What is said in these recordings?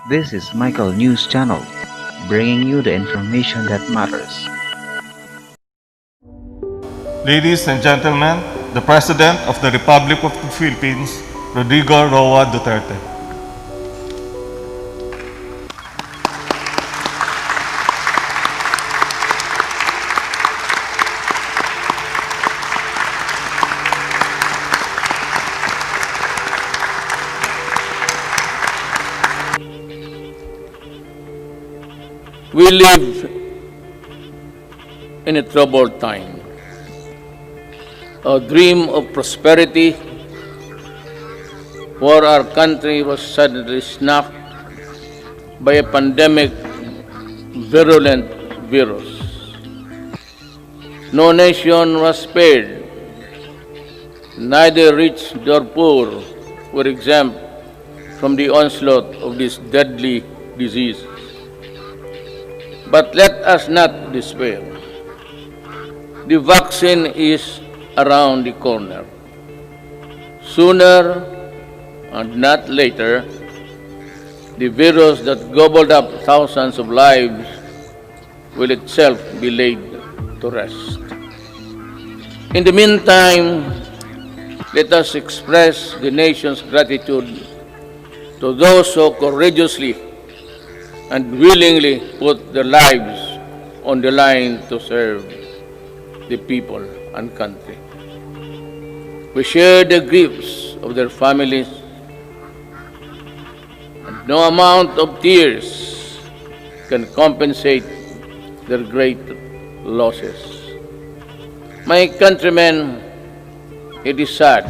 This is Michael News Channel, bringing you the information that matters. Ladies and gentlemen, the President of the Republic of the Philippines, Rodrigo Roa Duterte. We live in a troubled time. A dream of prosperity for our country was suddenly snuffed by a pandemic virulent virus. No nation was spared. Neither rich nor poor were exempt from the onslaught of this deadly disease. But let us not despair. The vaccine is around the corner. Sooner and not later, the virus that gobbled up thousands of lives will itself be laid to rest. In the meantime, let us express the nation's gratitude to those who courageously and willingly put their lives on the line to serve the people and country. We share the griefs of their families, and no amount of tears can compensate their great losses. My countrymen, it is sad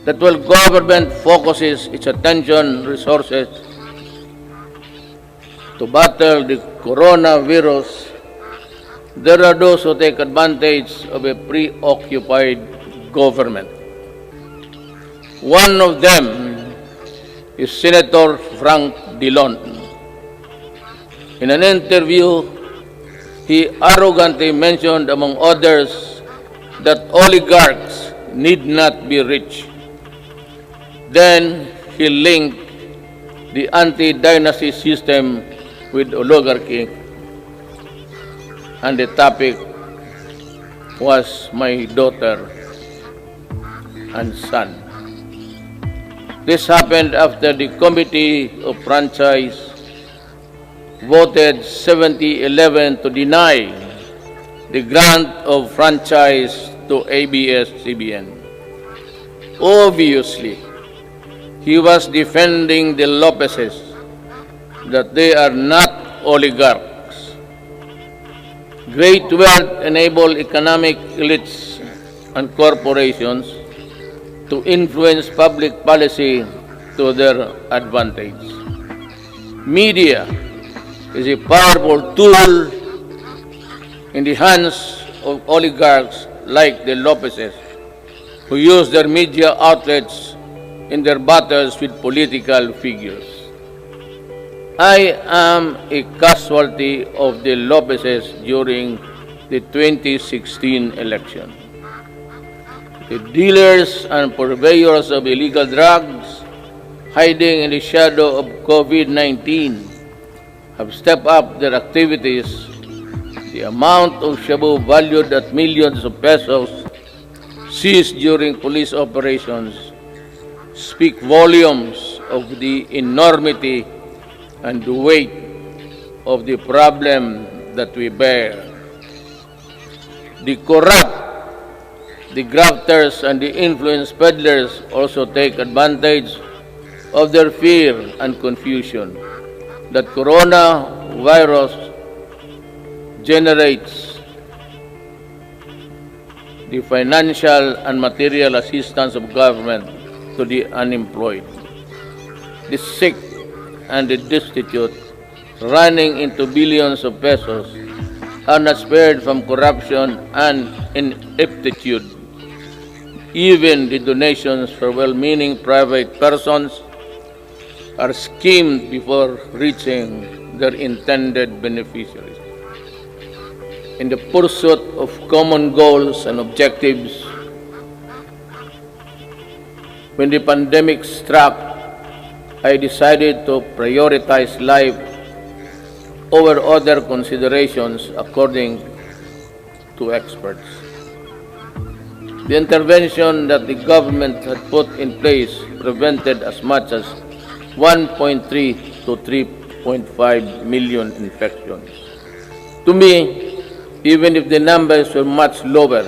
that while government focuses its attention resources to battle the coronavirus, there are those who take advantage of a preoccupied government. One of them is Senator Frank Dillon. In an interview, he arrogantly mentioned, among others, that oligarchs need not be rich. Then he linked the anti-dynasty system with oligarchy, and the topic was my daughter and son. This happened after the Committee of Franchise voted 70-11 to deny the grant of franchise to ABS-CBN. Obviously, he was defending the Lopezes, that they are not oligarchs. Great wealth enable economic elites and corporations to influence public policy to their advantage. Media is a powerful tool in the hands of oligarchs like the Lopezes, who use their media outlets in their battles with political figures. I am a casualty of the Lopezes during the 2016 election. The dealers and purveyors of illegal drugs, hiding in the shadow of COVID-19, have stepped up their activities. The amount of shabu valued at millions of pesos seized during police operations speak volumes of the enormity and the weight of the problem that we bear. The corrupt, the grafters, and the influence peddlers also take advantage of their fear and confusion that coronavirus generates the financial and material assistance of government to the unemployed, the sick, and the destitute, running into billions of pesos, are not spared from corruption and ineptitude. Even the donations for well-meaning private persons are schemed before reaching their intended beneficiaries. In the pursuit of common goals and objectives, when the pandemic struck, I decided to prioritize life over other considerations according to experts. The intervention that the government had put in place prevented as much as 1.3 to 3.5 million infections. To me, even if the numbers were much lower,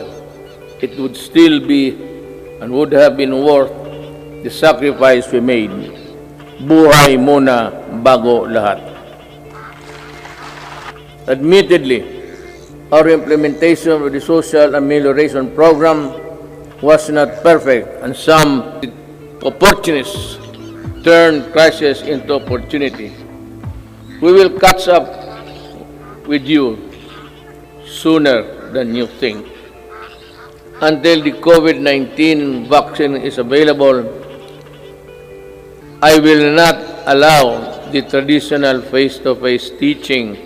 it would still be and would have been worth the sacrifice we made. Buhay muna bago lahat. Admittedly, our implementation of the social amelioration program was not perfect, and some opportunists turned crisis into opportunity. We will catch up with you sooner than you think. Until the COVID-19 vaccine is available, I will not allow the traditional face-to-face teaching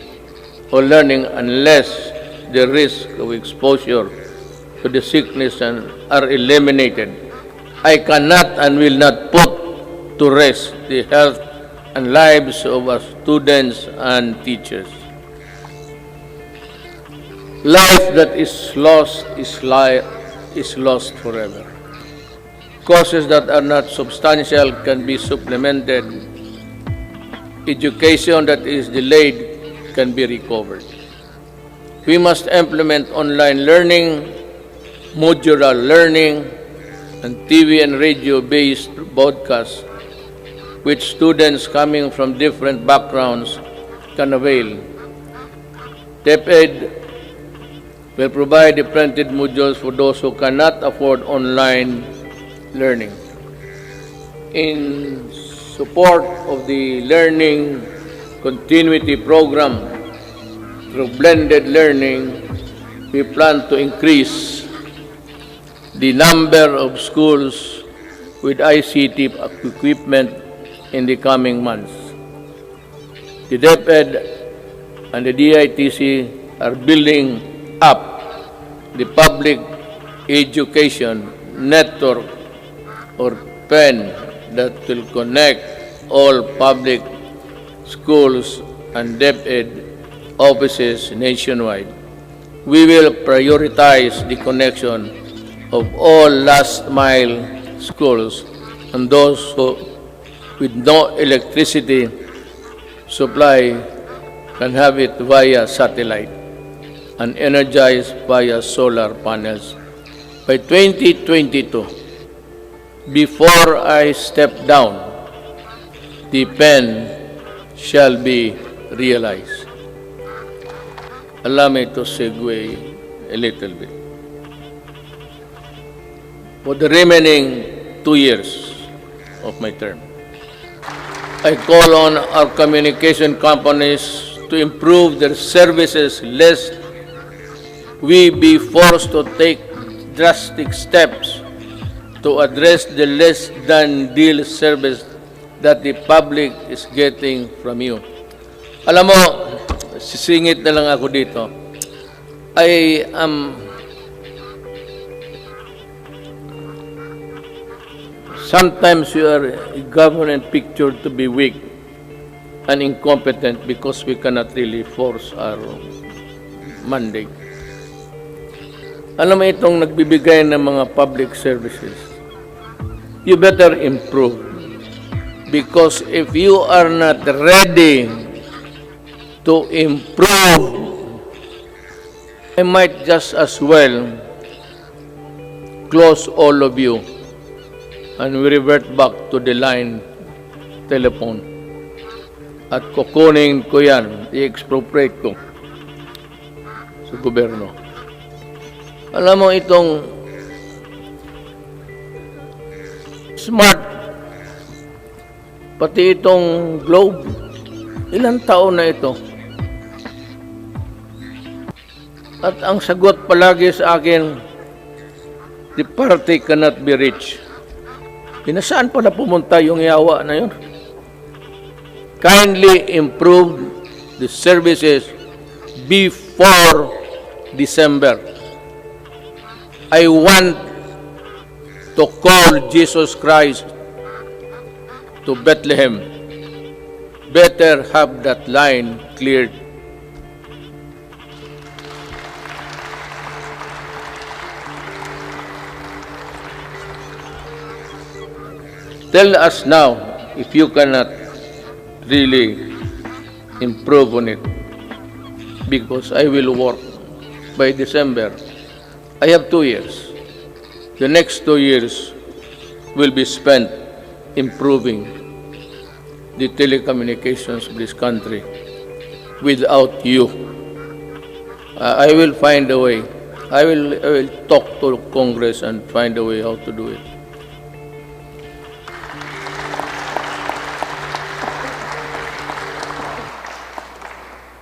or learning unless the risk of exposure to the sickness are eliminated. I cannot and will not put to rest the health and lives of our students and teachers. Life that is lost is lost forever. Costs that are not substantial can be supplemented. Education that is delayed can be recovered. We must implement online learning, modular learning, and TV and radio-based broadcasts, which students coming from different backgrounds can avail. DepEd will provide the printed modules for those who cannot afford online learning. In support of the learning continuity program through blended learning, we plan to increase the number of schools with ICT equipment in the coming months. The DepEd and the DITC are building up the public education network or PEN that will connect all public schools and DepEd offices nationwide. We will prioritize the connection of all last-mile schools and those with no electricity supply can have it via satellite and energized via solar panels. By 2022, before I step down, the PEN shall be realized. Allow me to segue a little bit. For the remaining 2 years of my term, I call on our communication companies to improve their services lest we be forced to take drastic steps to address the less than deal service that the public is getting from you. Alam mo, sisingit na lang ako dito. I am sometimes your government pictured to be weak and incompetent because we cannot really force our mandate. Alam mo itong nagbibigay ng mga public services, you better improve. Because if you are not ready to improve, I might just as well close all of you and we revert back to the line telephone. At kukunin ko yan, i-expropriate ko sa gobyerno. Alam mo itong smart, pati itong globe, ilang taon na ito. At ang sagot palagi sa akin, the party cannot be reached. Nasaan pala pumunta yung yawa na yun? Kindly improve the services before December. I want to call Jesus Christ to Bethlehem better have that line cleared. Tell us now if you cannot really improve on it, because I will work by December. I have 2 years. The next 2 years will be spent improving the telecommunications of this country without you. I will find a way. I will talk to Congress and find a way how to do it.